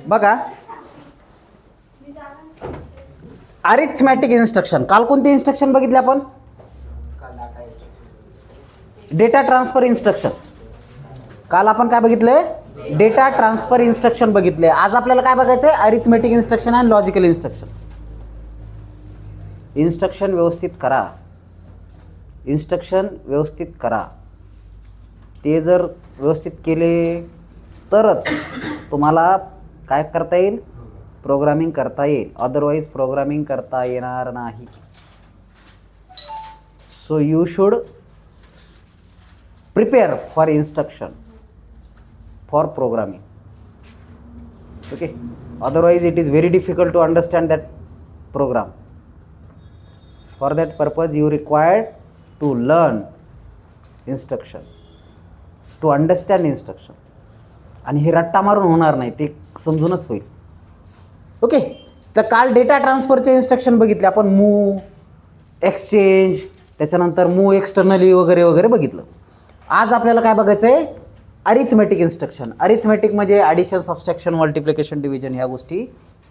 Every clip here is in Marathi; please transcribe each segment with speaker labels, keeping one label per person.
Speaker 1: बघा, अरिथमॅटिक इन्स्ट्रक्शन. काल कोणते इन्स्ट्रक्शन बघितले आपण? Data transfer instruction. काल आपण काय बघितले? डेटा ट्रान्सफर इन्स्ट्रक्शन बघितले. आज आपल्याला काय बघायचं आहे? अरिथमॅटिक इन्स्ट्रक्शन आणि लॉजिकल इन्स्ट्रक्शन. इन्स्ट्रक्शन व्यवस्थित करा, इन्स्ट्रक्शन व्यवस्थित करा. ते जर व्यवस्थित केले तरच तुम्हाला काय करता येईल? प्रोग्रामिंग करता येईल. अदरवाईज प्रोग्रामिंग करता येणार नाही. So you should prepare for instruction for programming. Okay, otherwise it is very difficult to understand that program. For that purpose you required to learn instruction, to understand instruction. आणि हे रट्टा मारून होणार नाही, ते समजूनच होईल. ओके, तर काल डेटा ट्रान्सफरचे इन्स्ट्रक्शन बघितले आपण. मूव, एक्सचेंज, त्याच्यानंतर मूव एक्सटर्नली वगैरे वगैरे बघितलं. आज आपल्याला काय बघायचं आहे? Arithmetic instruction. अरिथमॅटिक म्हणजे ॲडिशन, सबस्ट्रॅक्शन, मल्टिप्लिकेशन, डिव्हिजन ह्या गोष्टी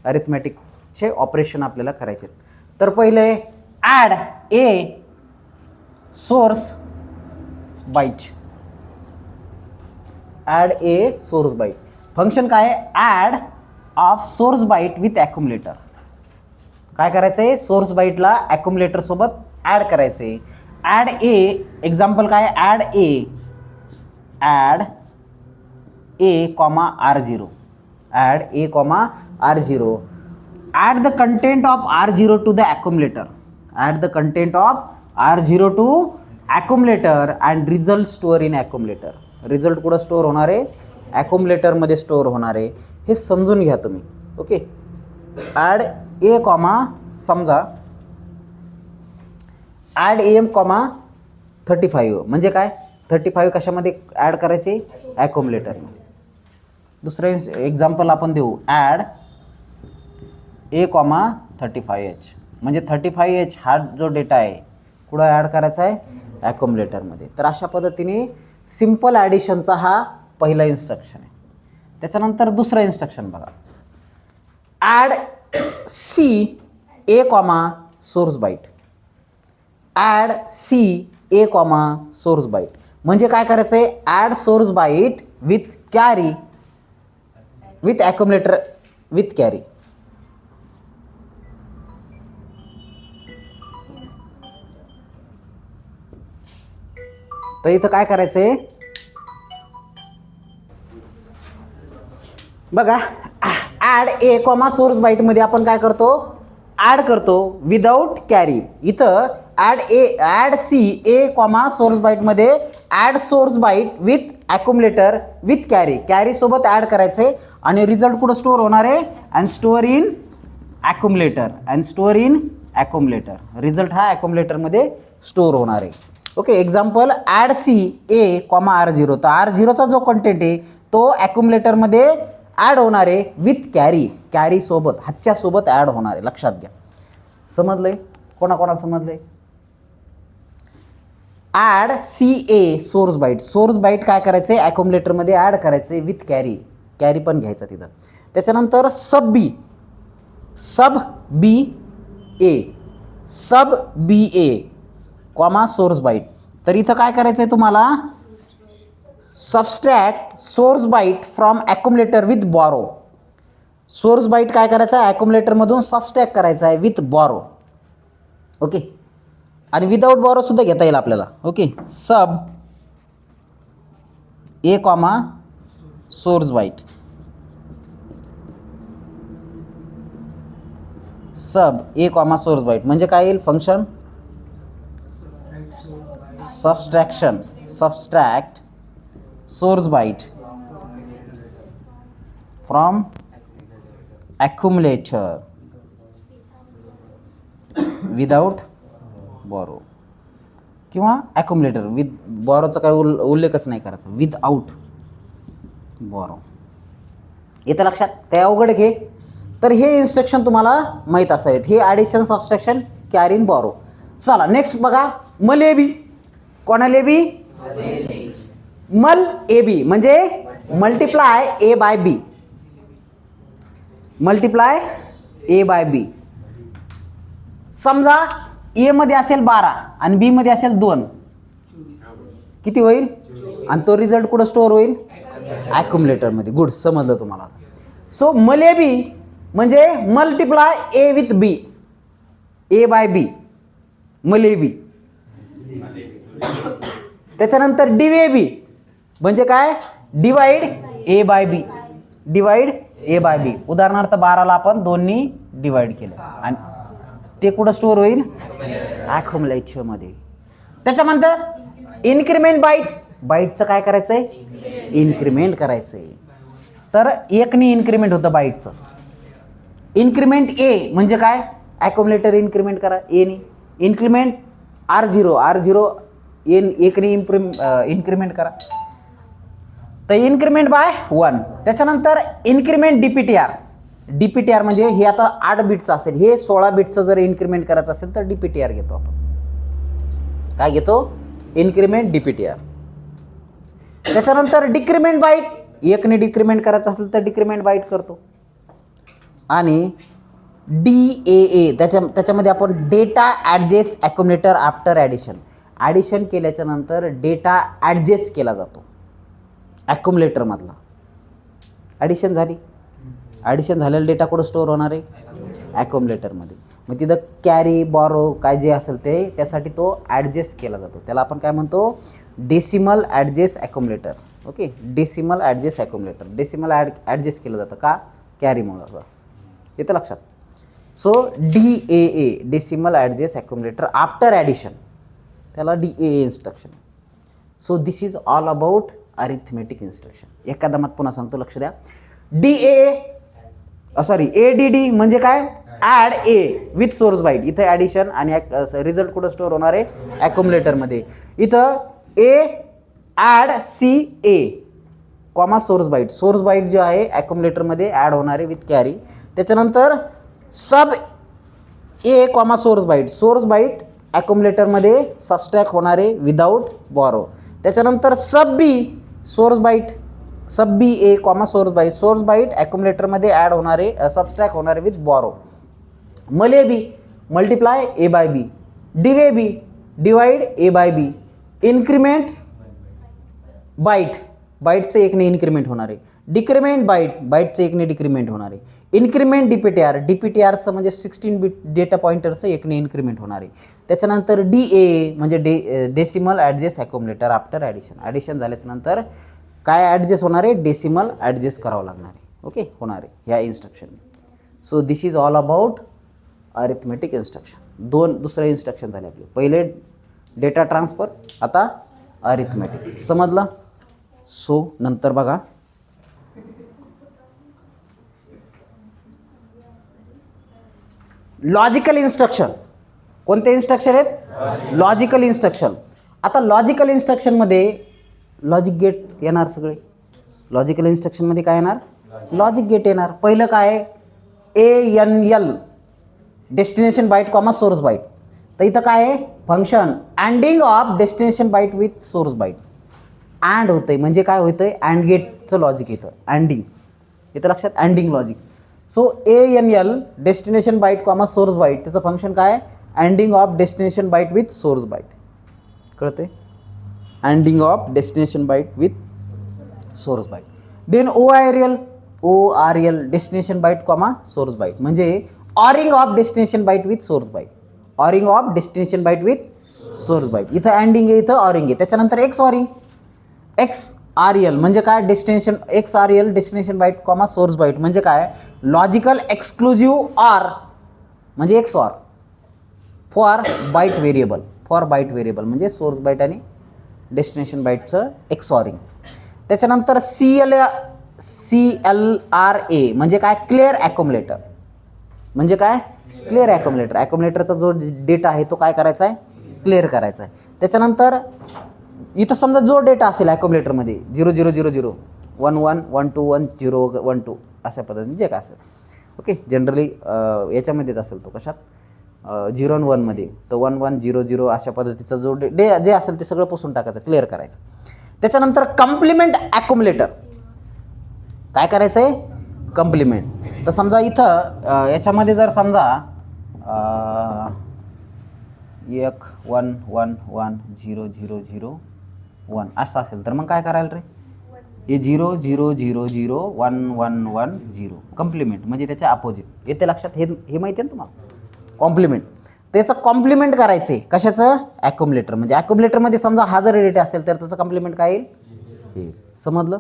Speaker 1: अरिथमॅटिकचे ऑपरेशन आपल्याला करायचे. तर पहिले add A source byte. Add A source byte function काय आहे? Add of source byte with accumulator. काय करायचं आहे? सोर्स बाईटला ॲक्युमुलेटर सोबत ॲड करायचं आहे. ॲड ए, एक्झाम्पल काय? Add A comma R0. Add A comma R0. Add the content of R0 to the accumulator. Add the content of R0 to accumulator and result store in accumulator. Result कुठं स्टोअर होणार आहे? ॲक्युमुलेटरमध्ये स्टोअर होणार आहे. हे समजून घ्या तुम्ही. ओके, ॲड ए कॉमा, समजा ॲड एम कॉमा 35 म्हणजे काय? 35 कशामध्ये ॲड करायचे? ॲक्युमुलेटरमध्ये. दुसरं एक्झाम्पल आपण देऊ. ॲड ए कॉमा 35H म्हणजे 35H हा जो डेटा आहे कुठं ॲड करायचा आहे? ॲक्युमुलेटरमध्ये. तर अशा पद्धतीने सिम्पल ॲडिशनचा हा पहिला इन्स्ट्रक्शन आहे. त्याच्यानंतर दुसरं इन्स्ट्रक्शन बघा. Add C A comma source byte. Add C A comma source byte म्हणजे काय करायचं आहे? Add source byte with carry with accumulator with carry. तर इथं काय करायचं आहे बघा. ॲड ए कॉमा सोर्स बाईटमध्ये आपण काय करतो? ॲड करतो विदाऊट कॅरी. इथं add C A comma source बाईटमध्ये add source byte with accumulator with carry. कॅरीसोबत ॲड करायचे आणि रिझल्ट कुठं स्टोअर होणार आहे? And store in accumulator. And store in accumulator. Result हा ॲक्युमुलेटरमध्ये स्टोअर होणार आहे. Okay, example add C A comma R0. तर R0चा जो कंटेंट आहे तो ॲक्युमुलेटरमध्ये ॲड होणार आहे विथ कॅरी. कॅरीसोबत, ह्याच्यासोबत ॲड होणार आहे. लक्षात घ्या. समजलं आहे? कोणाकोणाला समजलं आहे? Add C A source byte. Source byte काय करायचं आहे? ॲक्युमुलेटरमध्ये ॲड करायचं आहे विथ कॅरी. कॅरी पण घ्यायचा तिथं. त्याच्यानंतर sub B A comma source byte. तर इथं काय करायचं आहे तुम्हाला? Subtract source byte from accumulator with borrow. Source byte काय करायचं आहे? ॲक्युमुलेटरमधून सबस्ट्रॅक्ट करायचा आहे विथ बॉरो. ओके, आणि विदाऊट बॉरो सुद्धा घेता येईल आपल्याला. Okay, sub A comma source byte. Sub A comma source byte म्हणजे काय येईल? Function subtract source byte from accumulator without borrow किंवा ॲक्युमुलेटर विथ बॉरोचा काय उल्लेखच नाही करायचा. Without borrow. येतं लक्षात? काय अवघड घे. तर हे इन्स्ट्रक्शन तुम्हाला माहीत असावेत. हे addition, subtraction, carry in, borrow. चला नेक्स्ट बघा. मल ए बी. कोणाला ए बी? मल ए बी म्हणजे multiply A by B, multiply A by बी. समजा ए मध्ये असेल 12 आणि बी मध्ये असेल 2, किती होईल? आणि तो रिझल्ट कुठं स्टोअर होईल? ॲक्युमुलेटर मध्ये. गुड, समजलं तुम्हाला. सो मलेबी म्हणजे multiply A with B, A by B, mul AB. त्याच्यानंतर डिवेबी म्हणजे काय? Divide A by B, divide A by B. उदाहरणार्थ 12ला आपण 2नी डिवाइड केलं आणि ते कुठं स्टोअर होईल? ॲक्युमुलेटर मध्ये. त्याच्यानंतर इन्क्रीमेंट बाईट, बाईटचं काय करायचंय? इन्क्रीमेंट करायचंय. तर 1नी इन्क्रीमेंट होतं बाईटचं. इन्क्रीमेंट ए म्हणजे काय? ॲक्युमुलेटर इन्क्रीमेंट करा एनी. इन्क्रीमेंट R0, R0 1नी इन्क्रीमेंट करा, तर इन्क्रीमेंट बाय 1. त्याच्यानंतर इन्क्रीमेंट DPTR, DPTR म्हणजे हे आता 8 बिटचं असेल, हे 16 बिटचं जर इन्क्रीमेंट करायचं असेल तर DPTR घेतो आपण. काय घेतो? Increment DPTR. त्याच्यानंतर डिक्रीमेंट बाईट, 1नी डिक्रीमेंट करायचं असेल तर डिक्रीमेंट बाईट करतो. आणि DAA त्याच्यामध्ये आपण data adjust accumulator after addition. Addition केल्याच्या नंतर डेटा ॲडजेस्ट केला जातो ॲक्युमुलेटरमधला. ॲडिशन झाली, ॲडिशन झालेला डेटा कुठं स्टोअर होणार आहे? ॲक्युमुलेटरमध्ये. मग तिथं कॅरी बॉरो काय जे असेल ते त्यासाठी तो ॲडजेस्ट केला जातो. त्याला आपण काय म्हणतो? Decimal adjust accumulator. Okay, decimal adjust accumulator. Decimal adjust केलं जातं का? कॅरीमुळं. येतं लक्षात? So DAA decimal adjust accumulator after addition, त्याला DAA instruction. So this is all about arithmetic instruction. एका दमात पुन्हा सांगतो, लक्ष द्या. ADD म्हणजे काय? Add A with source byte. इथं ॲडिशन आणि रिझल्ट कुठं स्टोअर होणार आहे? ॲक्युमुलेटरमध्ये. इथं A add CA comma source byte. Source byte जे आहे ॲक्युमुलेटरमध्ये ॲड होणार आहे विथ कॅरी. त्याच्यानंतर sub A comma source byte. Source byte ॲक्युमुलेटरमध्ये सबस्ट्रॅक्ट होणारे विदाऊट बॉरो. त्याच्यानंतर sub B source byte, sub B A comma source byte. Source byte ॲक्युमुलेटरमध्ये ॲड होणारे सबस्ट्रॅक्ट होणारे with borrow. Mul AB multiply A by B. Div AB divide A by B. Increment byte, बाईटचं 1ने इन्क्रीमेंट होणार आहे. डिक्रीमेंट बाईट, बाईटचं 1ने डिक्रीमेंट होणार आहे. इन्क्रीमेंट DPTR, DPTRचं म्हणजे 16 बिट डेटा पॉईंटरचं 1ने इन्क्रीमेंट होणार आहे. त्याच्यानंतर DAA म्हणजे decimal adjust accumulator after addition. Addition झाल्याच्या नंतर काय ॲडजेस्ट होणार आहे? डेसिमल ॲडजेस्ट करावं लागणार आहे. ओके, होणार आहे ह्या instruction. So this is all about arithmetic instruction. दुसरे इन्स्ट्रक्शन झाले आपले. पहिले डेटा ट्रान्सफर, आता अरिथमेटिक. समजलं? सो नंतर बघा, लॉजिकल इन्स्ट्रक्शन. कोणते इन्स्ट्रक्शन आहेत? Logical instruction. आता लॉजिकल इन्स्ट्रक्शनमध्ये लॉजिक गेट येणार सगळे. लॉजिकल इन्स्ट्रक्शनमध्ये काय येणार? लॉजिक गेट येणार. पहिलं काय? ANL destination byte comma source byte. तर इथं काय आहे? Function anding of destination byte with source byte. And होतंय म्हणजे काय होतंय? अँड गेटचं लॉजिक येतं, अँडिंग येतं लक्षात? Anding logic. So ANL destination byte comma source byte, त्याचं फंक्शन काय? Anding of destination byte with source byte. कळते? Anding of destination byte with source byte. Then ORL destination byte comma source byte म्हणजे oring of destination byte with source byte. Oring of destination byte with source byte. इथं अँडिंग आहे, इथं ऑरिंग आहे. त्याच्यानंतर XRL म्हणजे काय? Destination XRL destination byte comma source byte म्हणजे काय? लॉजिकल एक्सक्लुझिव्ह ऑर म्हणजे XOR for byte variable. For byte variable म्हणजे सोर्स बाईट आणि डेस्टिनेशन बाईटचं XORing. त्याच्यानंतर CLRA म्हणजे काय? क्लिअर ॲक्युमुलेटर म्हणजे काय? क्लिअर ॲक्युमुलेटर. ॲक्युमुलेटरचा जो डेटा आहे तो काय करायचा आहे? क्लिअर करायचा आहे. त्याच्यानंतर इथं समजा जो डेटा असेल ॲक्युमुलेटरमध्ये 0000 11 12 10 12 अशा पद्धतीने जे काय असेल. ओके, जनरली याच्यामध्येच असेल तो. कशात? 0 आणि 1मध्ये. तर 1100 अशा पद्धतीचा जो जे असेल ते सगळं पुसून टाकायचं, क्लिअर करायचं. त्याच्यानंतर कम्प्लिमेंट ॲक्युमुलेटर. काय करायचं आहे, कम्प्लिमेंट. तर समजा इथं याच्यामध्ये जर समजा 1 1 1 1 0 0 0 1 असं असेल तर मग काय करायला रे, हे 0 0 0 0 1 1 1 0 कम्प्लिमेंट म्हणजे त्याच्या अपोजिट. येते लक्षात, हे माहिती आहे ना तुम्हाला, कॉम्प्लिमेंट. त्याचं कॉम्प्लिमेंट करायचं आहे कशाचं, ॲक्युमुलेटर. म्हणजे ॲक्युमुलेटरमध्ये समजा हा जर डेटा असेल तर त्याचं कॉम्प्लिमेंट काय येईल, हे. समजलं.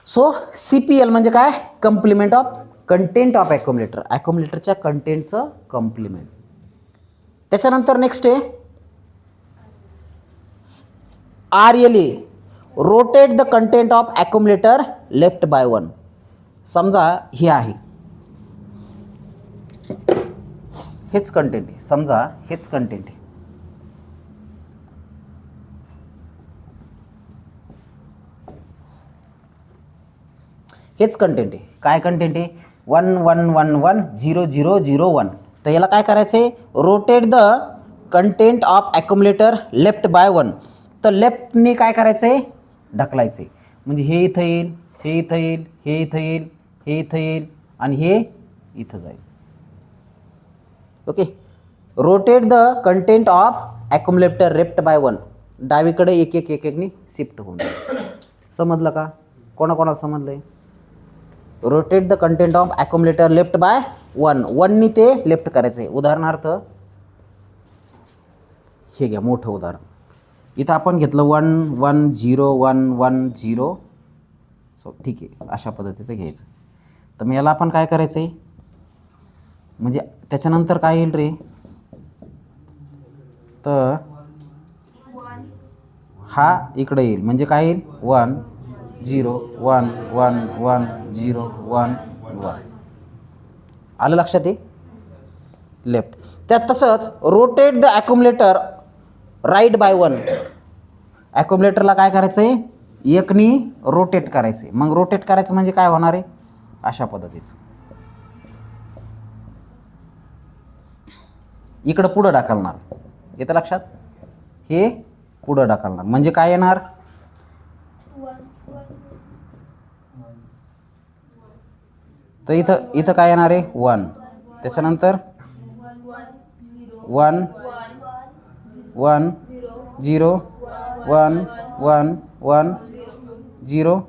Speaker 1: सो CPL म्हणजे काय, complement of content of accumulator. ॲक्युमुलेटरच्या कंटेंटचं कम्प्लिमेंट. त्याच्यानंतर नेक्स्ट आहे RLA, rotate the content of accumulator left by 1. समजा हे आहे, हेच कंटेंट आहे, समजा हेच कंटेंट आहे. हेच कंटेंट आहे. काय कंटेंट आहे, 1 1 1 1 0 0 0 1. तर याला काय करायचं आहे, rotate the content of accumulator left by 1. तर लेफ्टने काय करायचं आहे, ढकलायचं आहे. म्हणजे हे इथं येईल, हे इथं येईल, हे इथं येईल, हे इथं येईल आणि हे इथं जाईल. Okay. Rotate the content of accumulator left by 1. डावीकडे एक एक एक एकनी शिफ्ट होऊन जाईल. समजलं का, कोणाकोणाला समजलं आहे. Rotate the content of accumulator left by 1. 1नी ते लेफ्ट करायचं आहे. उदाहरणार्थ हे घ्या, मोठं उदाहरण. इथं आपण घेतलं 1 1 0 1 1 0. सो ठीक आहे, अशा पद्धतीचं घ्यायचं. तर मग याला आपण काय करायचं आहे, म्हणजे त्याच्यानंतर काय येईल रे, तर हा इकडे येईल. म्हणजे काय येईल, 1 0 1 1 1 0 1 1. आलं लक्षात आहे, लेफ्ट. त्यात तसंच रोटेट द ॲक्युमुलेटर राईट बाय 1. ॲक्युमुलेटरला काय करायचं आहे, एकनी रोटेट करायचं आहे. मग रोटेट करायचं म्हणजे काय होणार आहे, अशा पद्धतीचं. इकडं पुढं ढकलणार. येतं लक्षात, हे पुढं ढकलणार. म्हणजे काय येणार, तर इथं काय येणार आहे, 1. त्याच्यानंतर 1 1 0 1 1 1 0.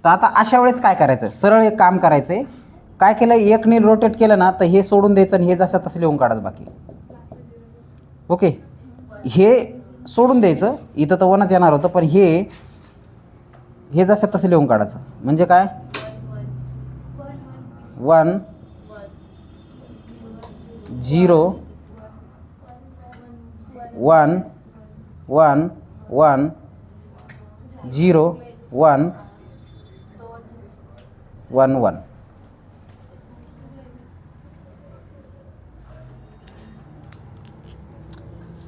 Speaker 1: तर आता अशा वेळेस काय करायचं, सरळ एक काम करायचं आहे. काय केलं, एकने रोटेट केलं ना, तर हे सोडून द्यायचं आणि हे जसं तसं लिहून काढायचं बाकी. ओके. हे सोडून द्यायचं, इथं तर 1च येणार होतं, पण हे जसं तसं लिहून काढायचं. म्हणजे काय, 1 0 1 1 1 0 1 1 1.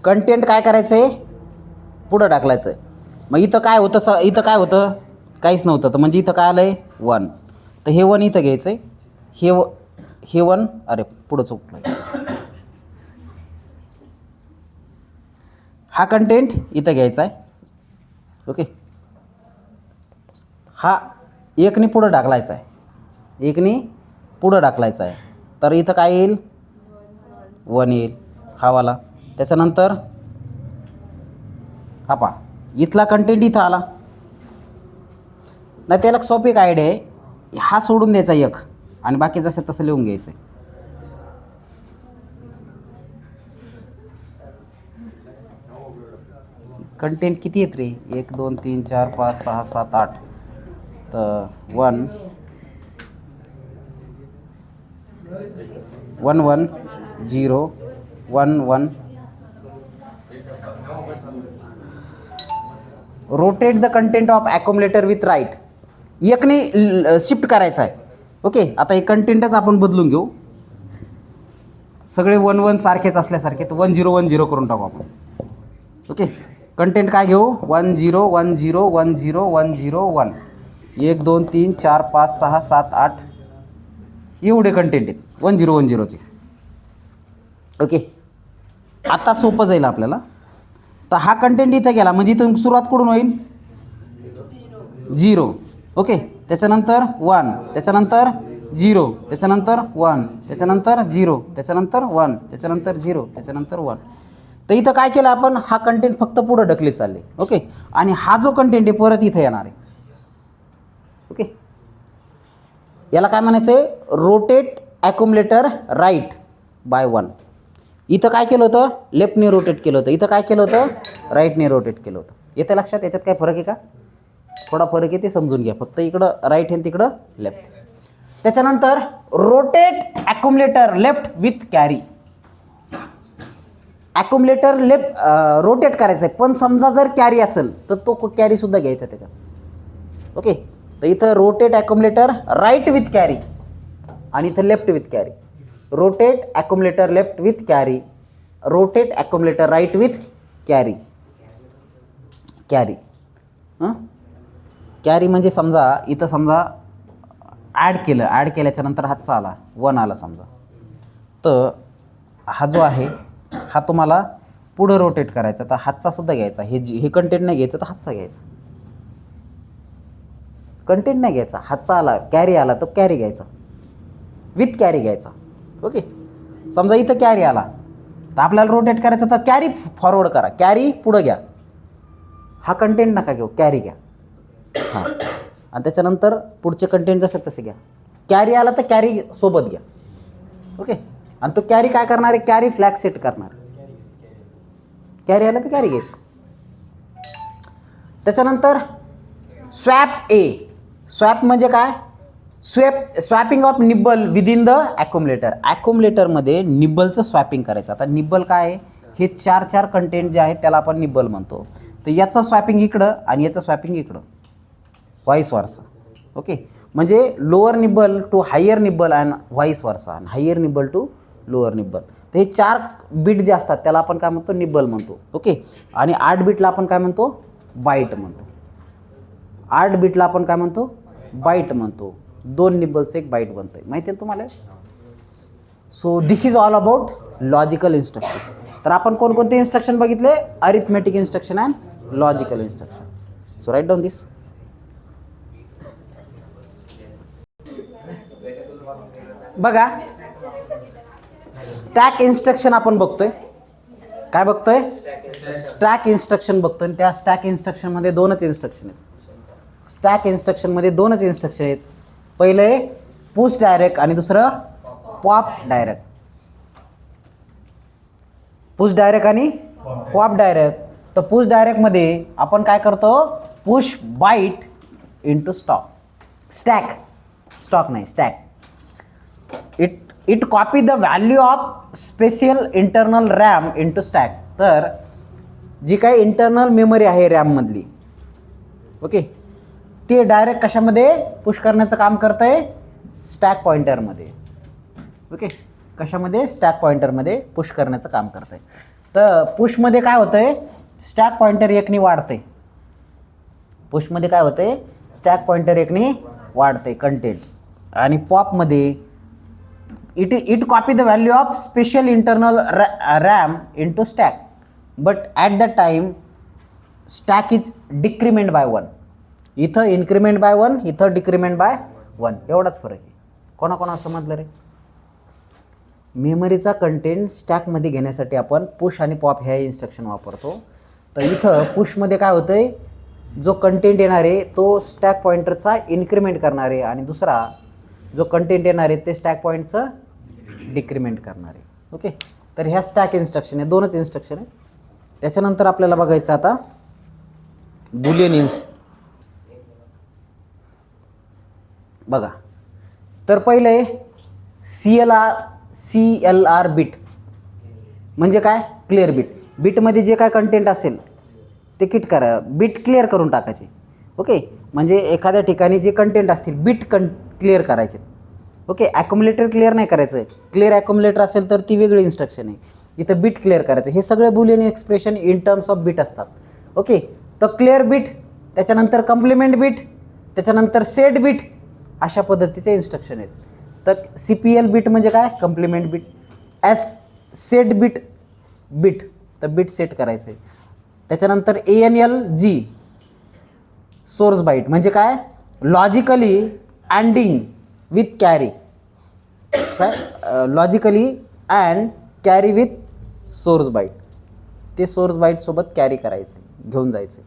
Speaker 1: कंटेंट काय करायचं आहे, पुढं टाकलायचं. मग इथं काय होतं, इथं काय होतं, काहीच नव्हतं. तर म्हणजे इथं काय आलं आहे, 1. तर हे 1 इथं घ्यायचं आहे. हे 1, अरे पुढं चुकलं. हा कंटेंट इथं घ्यायचा आहे. ओके. हा एकनी पुढं टाकलायचा आहे, एकनी पुढं टाकलायचा आहे. तर इथं काय येईल, 1 येईल, हा वाला. त्याच्यानंतर हा पहा, इथला कंटेंट इथं आला. नाही, त्याला सोपी एक आयडिया आहे, हा सोडून द्यायचा एक आणि बाकी जसं तसं लिहून घ्यायचं. कंटेंट किती आहेत रे, 1 2 3 4 5 6 7 8. तर 1 1 1 0 1 1. Rotate the content of accumulator with right. एकने शिफ्ट करायचं आहे. ओके. आता हे कंटेंटच आपण बदलून घेऊ, सगळे 1 1 सारखेच असल्यासारखे. तर 1 0 1 0 करून टाकू आपण. ओके. कंटेंट काय घेऊ, 1 0 1 0 1 0 1 0 1 1 2 3 4 5 6 7 8. एवढे कंटेंट आहेत 1 0 1 0चे. ओके. आता सोपं जाईल आपल्याला. तर हा कंटेंट इथं गेला म्हणजे इथून सुरुवात कुठून होईल 0. ओके, त्याच्यानंतर 1, त्याच्यानंतर 0, त्याच्यानंतर 1, त्याच्यानंतर 0, त्याच्यानंतर 1, त्याच्यानंतर 0, त्याच्यानंतर 1. तर इथं काय केलं आपण, हा कंटेंट फक्त पुढं ढकलीत चालले. ओके, आणि हा जो कंटेंट आहे परत इथं येणार आहे. ओके, याला काय म्हणायचं आहे, रोटेट ॲक्युमुलेटर राईट बाय 1. इथं काय केलं होतं, लेफ्टने रोटेट केलं होतं. इथं काय केलं होतं, राईटने रोटेट केलं होतं. येतं लक्षात, याच्यात काय फरक आहे का, थोडा फरक आहे ते समजून घ्या फक्त. इकडं राईट आणि तिकडं लेफ्ट. त्याच्यानंतर rotate accumulator left with carry. Accumulator left rotate करायचं आहे, पण समजा जर कॅरी असेल तर तो कॅरी सुद्धा घ्यायचा त्याच्यात. ओके, तर इथं rotate accumulator right with carry आणि इथं left with carry. Rotate accumulator left with carry, rotate accumulator right with carry. Carry carry म्हणजे समजा इथं समजा ॲड केलं, ॲड केल्याच्या नंतर हातचा आला 1 आला समजा, तर हा जो आहे हा तुम्हाला पुढं रोटेट करायचा, तर हातचा सुद्धा घ्यायचा. हे कंटेंट नाही घ्यायचं तर हातचा घ्यायचा. कंटेंट नाही घ्यायचा, हातचा आला कॅरी आला तर कॅरी घ्यायचा, विथ कॅरी घ्यायचा. ओके, समजा इथं कॅरी आला तर आपल्याला रोटेट करायचं, तर कॅरी फॉरवर्ड करा, कॅरी पुढं घ्या. हा कंटेंट नका घेऊ, कॅरी घ्या. हां, आणि त्याच्यानंतर पुढचे कंटेंट जसे तसे घ्या. कॅरी आला तर कॅरी सोबत घ्या. ओके, आणि तो कॅरी काय करणार आहे, कॅरी फ्लॅग सेट करणार. कॅरी आला तर कॅरी घ्यायचं. त्याच्यानंतर स्वॅप ए. स्वॅप म्हणजे काय, swapping of nibble within the accumulator. ॲक्युमुलेटरमध्ये निब्बलचं स्वॅपिंग करायचं. आता निब्बल काय आहे, हे 4 कंटेंट जे आहेत त्याला आपण निब्बल म्हणतो. तर याचं स्वॅपिंग इकडं आणि याचं स्वॅपिंग इकडं, व्हाईस वर्सा. ओके, म्हणजे lower nibble to higher nibble and vice versa, आणि higher nibble to lower nibble. तर हे 4 बीट जे असतात त्याला आपण काय म्हणतो, निब्बल म्हणतो. ओके, आणि 8 बीटला आपण काय म्हणतो, बाईट म्हणतो. 8 बीटला आपण काय म्हणतो, बाईट म्हणतो. 2 निब्बलचं एक बाईट बनतं, माहिती आहे तुम्हाला. So this is all about logical instruction. तर आपण कोणकोणते इन्स्ट्रक्शन बघितले, arithmetic instruction and logical instruction. So right down this. बघा, स्टॅक इन्स्ट्रक्शन आपण बघतोय. काय बघतोय, स्टॅक इन्स्ट्रक्शन बघतोय. त्या स्टॅक इन्स्ट्रक्शनमध्ये 2च इन्स्ट्रक्शन आहेत. स्टॅक इन्स्ट्रक्शनमध्ये 2च इन्स्ट्रक्शन आहेत. पहिले पुश डायरेक्ट आणि दुसरं पॉप डायरेक्ट. पुश डायरेक्ट आणि पॉप डायरेक्ट. तर पुश डायरेक्टमध्ये आपण काय करतो, push byte into stack. Stock नाही, stack. It copy the value of special internal RAM into stack. तर जी काही इंटरनल मेमरी आहे रॅममधली, ओके, ते डायरेक्ट कशामध्ये पुश करण्याचं काम करतं आहे, स्टॅक पॉइंटरमध्ये. ओके, कशामध्ये, स्टॅक पॉइंटरमध्ये पुश करण्याचं काम करतं आहे. तर पुशमध्ये काय होतं आहे, स्टॅक पॉइंटर 1ने वाढते. पुशमध्ये काय होतं आहे, स्टॅक पॉइंटर 1ने वाढते कंटेंट. आणि पॉपमध्ये it copy the value of special internal RAM into stack, but at the time stack is decrement by 1. इथं इन्क्रीमेंट बाय 1, इथं डिक्रीमेंट बाय 1, एवढाच फरक आहे. कोणाकोणा समजलं रे. मेमरीचा कंटेंट स्टॅकमध्ये घेण्यासाठी आपण पुश आणि पॉप ह्या इन्स्ट्रक्शन वापरतो. तर इथं पुशमध्ये काय होतं आहे, जो कंटेंट येणार आहे तो स्टॅक पॉइंटरचा इन्क्रीमेंट करणार आहे, आणि दुसरा जो कंटेंट येणार आहे ते स्टॅक पॉईंटचं डिक्रीमेंट करणार आहे. ओके, तर ह्या स्टॅक इन्स्ट्रक्शन आहे, 2च इन्स्ट्रक्शन आहे. त्याच्यानंतर आपल्याला बघायचं आता बुलियन बघा. तर पहिले CLR बिट म्हणजे काय, क्लिअर बिट. बिटमध्ये जे काय कंटेंट असेल ते बिट क्लिअर करून टाकायचे. ओके, म्हणजे एखाद्या ठिकाणी जे कंटेंट असतील बिट क्लिअर करायचे. ओके, ॲक्युमुलेटर क्लिअर नाही करायचं. क्लिअर ॲक्युमुलेटर असेल तर ती वेगळी इन्स्ट्रक्शन आहे. इथं बिट क्लिअर करायचं. हे सगळे boolean expression in terms of bit असतात. ओके, तर क्लिअर बिट, त्याच्यानंतर कम्प्लिमेंट बिट, त्याच्यानंतर सेट बिट, अशा पद्धतीचे इन्स्ट्रक्शन आहेत. तर CPL बिट म्हणजे काय, कम्प्लिमेंट बिट. सेट बिट तर बिट सेट करायचं आहे. त्याच्यानंतर ANLG सोर्स बाईट म्हणजे काय, लॉजिकली अँडिंग विथ कॅरी, काय logically and carry with source byte, ते सोर्स बाईट सोबत कॅरी करायचे, घेऊन जायचे.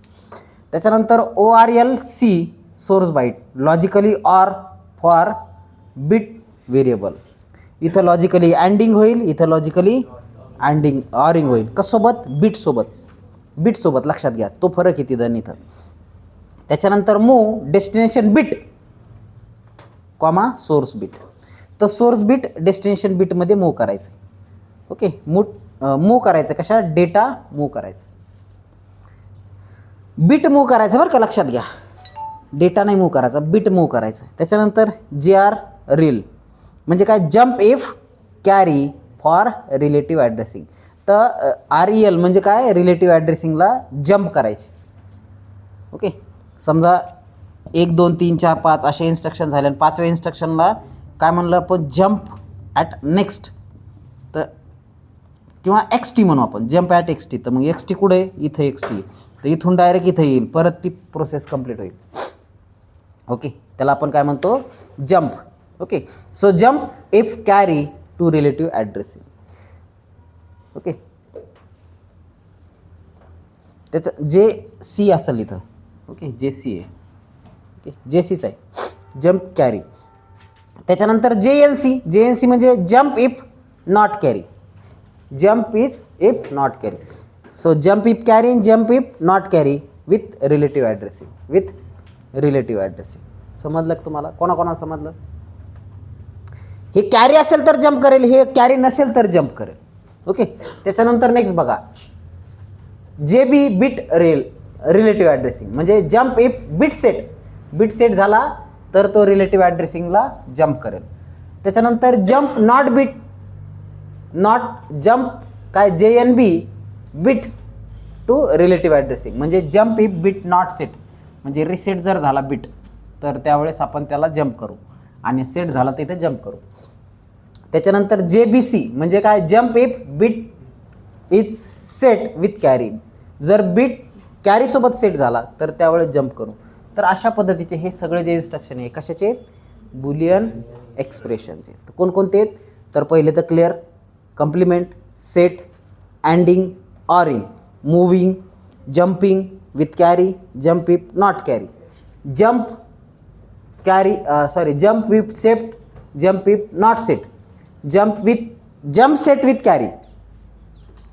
Speaker 1: त्याच्यानंतर ORLC source byte logically or for bit variable, इथं लॉजिकली अँडिंग होईल, इथं लॉजिकली अँडिंग ऑरिंग होईल, कसोबत, बीट सोबत लक्षात घ्या, तो फरक आहे तिथं इथं. त्याच्यानंतर move destination bit comma source bit, तर सोर्स बिट डेस्टिनेशन बिटमध्ये मूव करायचं. ओके, मूव करायचं कशा, डेटा मूव करायचं, बिट मूव करायचं बरं का, लक्षात घ्या, डेटा नाही मूव करायचा, बिट मूव करायचं. त्याच्यानंतर JR रील म्हणजे काय, jump if carry for relative addressing, तर REL म्हणजे काय, रिलेटिव्ह ॲड्रेसिंगला जम्प करायचे. ओके, समजा 1 2 3 4 5 असे इन्स्ट्रक्शन झाले आणि 5व्या इन्स्ट्रक्शनला काय म्हणलं आपण, जम्प ॲट नेक्स्ट, तर किंवा XT म्हणू आपण, जम्प ॲट XT, तर मग XT कुठे, इथं XT, तर इथून डायरेक्ट इथं येईल, परत ती प्रोसेस कंप्लीट होईल. ओके, त्याला आपण काय म्हणतो, jump. Okay, so jump if carry to relative addressing. Okay, त्याचं JC असेल इथं. ओके, JC आहे. ओके, JCच आहे, जम्प कॅरी. त्याच्यानंतर JNC म्हणजे jump if not carry, jump is if not carry. So jump if carry, jump if not carry with relative addressing. समजलं का तुम्हाला, कोणाकोणा समजलं? हे कॅरी असेल तर जम्प करेल, हे कॅरी नसेल तर जम्प करेल. ओके, त्याच्यानंतर नेक्स्ट बघा, JB बिट रिलेटिव्ह ॲड्रेसिंग म्हणजे जम्प इफ बिट सेट झाला तर तो रिलेटिव्ह ॲड्रेसिंगला जम्प करेल. त्याच्यानंतर जम्प नॉट जम्प काय, JNB bit to relative addressing म्हणजे jump if bit not set, म्हणजे रिसेट जर झाला बिट तर त्यावेळेस आपण त्याला जम्प करू, आणि सेट झाला तर इथे जम्प करू. त्याच्यानंतर JBC म्हणजे काय, jump if bit is set with carry, जर बिट कॅरीसोबत सेट झाला तर त्यावेळेस जम्प करू. तर अशा पद्धतीचे हे सगळे जे इन्स्ट्रक्शन आहे कशाचे आहेत, बुलियन एक्सप्रेशनचे. तर कोणकोणते आहेत, तर पहिले तर clear, complement, set, anding, oring, moving, jumping with carry, jump if not carry, jump with set, jump if not set, jump set with carry.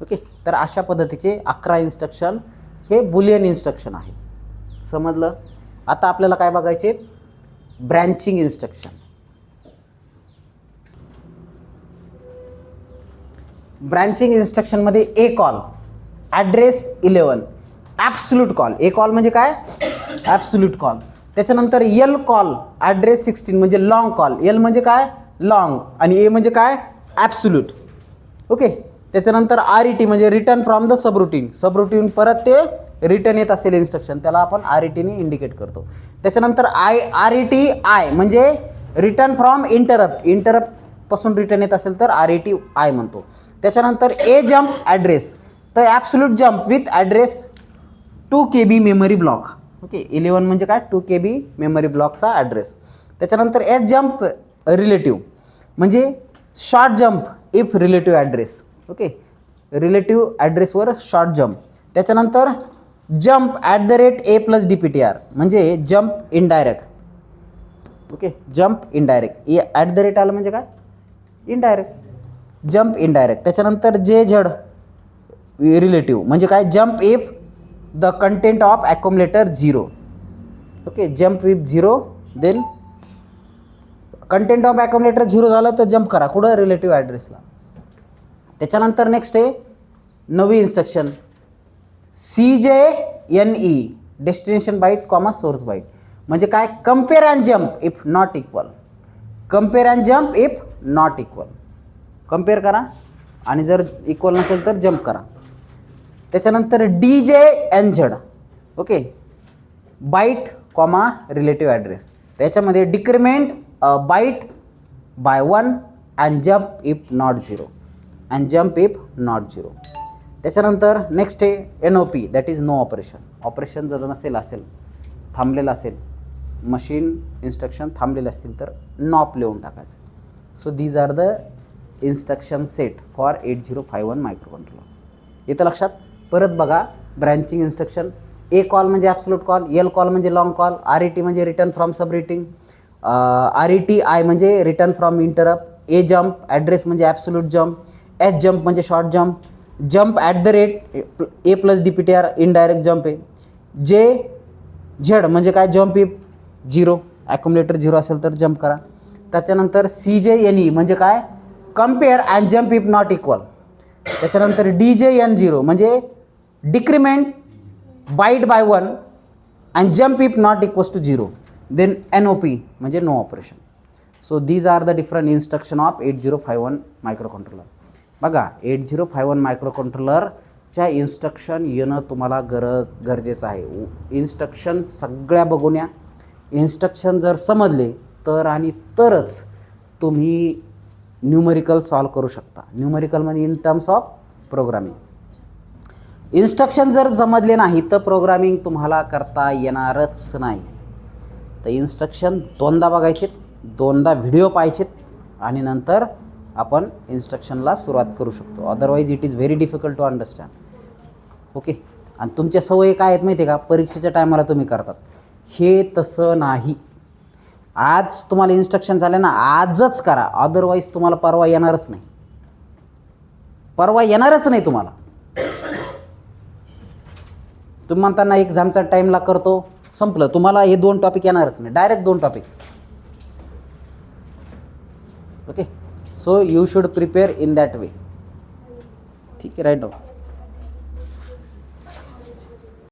Speaker 1: Okay, तर अशा पद्धतीचे 11 इन्स्ट्रक्शन हे बुलियन इन्स्ट्रक्शन आहे. समजलं? आता आपल्याला काय बघायचे, ब्रँचिंग इन्स्ट्रक्शन. ब्रँचिंग इन्स्ट्रक्शनमध्ये ए कॉल, ॲड्रेस 11, ॲब्सोल्यूट कॉल. ए कॉल म्हणजे काय, ॲब्सोल्यूट कॉल. त्याच्यानंतर एल कॉल, ॲड्रेस 16 म्हणजे लॉंग कॉल. एल म्हणजे काय, लॉंग, आणि ए म्हणजे काय, ॲब्सोल्यूट. ओके, त्याच्यानंतर RET म्हणजे रिटर्न फ्रॉम द सबरुटीन परत ते रिटर्न येत असेल इन्स्ट्रक्शन, त्याला आपण RETने इंडिकेट करतो. त्याच्यानंतर RETI म्हणजे रिटर्न फ्रॉम इंटरप्ट पासून रिटर्न येत असेल तर RETI म्हणतो. त्याच्यानंतर ए जम्प ॲड्रेस, तर absolute jump with address 2 KB memory block. Okay, 11 म्हणजे काय, 2 KB मेमरी ब्लॉकचा ॲड्रेस. त्याच्यानंतर एस जम्प रिलेटिव्ह म्हणजे short jump if relative address. Okay, relative ॲड्रेसवर शॉर्ट जम्प. त्याच्यानंतर जम्प @A + DPTR म्हणजे jump indirect. Okay, jump indirect, @ आलं म्हणजे काय, इनडायरेक्ट, जम्प इनडायरेक्ट. त्याच्यानंतर JZ रिलेटिव्ह म्हणजे काय, jump if the content of accumulator 0. Okay, jump if 0, then content of accumulator 0 झालं तर जम्प करा कुठं, रिलेटिव्ह ॲड्रेसला. त्याच्यानंतर नेक्स्ट आहे नवी instruction CJNE destination byte comma source byte म्हणजे काय, compare and jump if not equal. Compare करा आणि जर इक्वल नसेल तर जम्प करा. त्याच्यानंतर DJNZ. Okay, byte comma relative address, त्याच्यामध्ये decrement byte by 1 and jump if not 0. त्याच्यानंतर नेक्स्ट आहे NOP, that is no operation. Operation जर असेल थांबलेलं असेल, मशीन इन्स्ट्रक्शन थांबलेले असतील तर नॉप लिहून टाकायचं. So these are the instruction set for 8051 microcontroller. येतं लक्षात. परत बघा, ब्रँचिंग इन्स्ट्रक्शन, ए कॉल म्हणजे ॲब्सोल्यूट कॉल, एल कॉल म्हणजे लॉंग कॉल, RET म्हणजे रिटर्न फ्रॉम सबरिटिंग, RETI म्हणजे return from interrupt, A jump address म्हणजे ॲब्सोल्यूट जम्प, एस जम्प म्हणजे short jump, jump at the rate A + DPTR indirect jump आहे, ZZ म्हणजे काय, जम्प इफ 0 ॲक्युमुलेटर 0 असेल तर जम्प करा. त्याच्यानंतर CJNE म्हणजे काय, compare and jump if not equal. त्याच्यानंतर DJN0 म्हणजे decrement byte by 1 and jump if not equals to 0. Then NOP म्हणजे no operation. So these are the different instruction of 8051 microcontroller. बघा, 8051 मायक्रोकंट्रोलरच्या इन्स्ट्रक्शन येणं तुम्हाला गरजेचं आहे. इन्स्ट्रक्शन सगळ्या बघून या. इन्स्ट्रक्शन जर समजले तर आणि तरच तुम्ही न्यूमरिकल सॉल्व करू शकता. न्यूमरिकल म्हणजे in terms of programming. Instruction जर समजले नाही तर प्रोग्रामिंग तुम्हाला करता येणारच नाही. तर इन्स्ट्रक्शन दोनदा बघायचेत, दोनदा व्हिडिओ पाहायचेत आणि नंतर आपण इन्स्ट्रक्शनला सुरुवात करू शकतो. Otherwise it is very difficult to understand. Okay. आणि तुमच्या सवयी काय आहेत माहिती आहे का, परीक्षेच्या टायमाला तुम्ही करतात. हे तसं नाही. आज तुम्हाला इन्स्ट्रक्शन झाले ना, आजच करा, अदरवाईज तुम्हाला परवा येणारच नाही. परवा येणारच नाही तुम्हाला. तुम्ही म्हणताना एक्झामचा टाईमला करतो, संपलं, तुम्हाला हे 2 टॉपिक येणारच नाही, direct 2 topic. Okay. So you should prepare in that way. ठीक आहे, राईट डाऊन.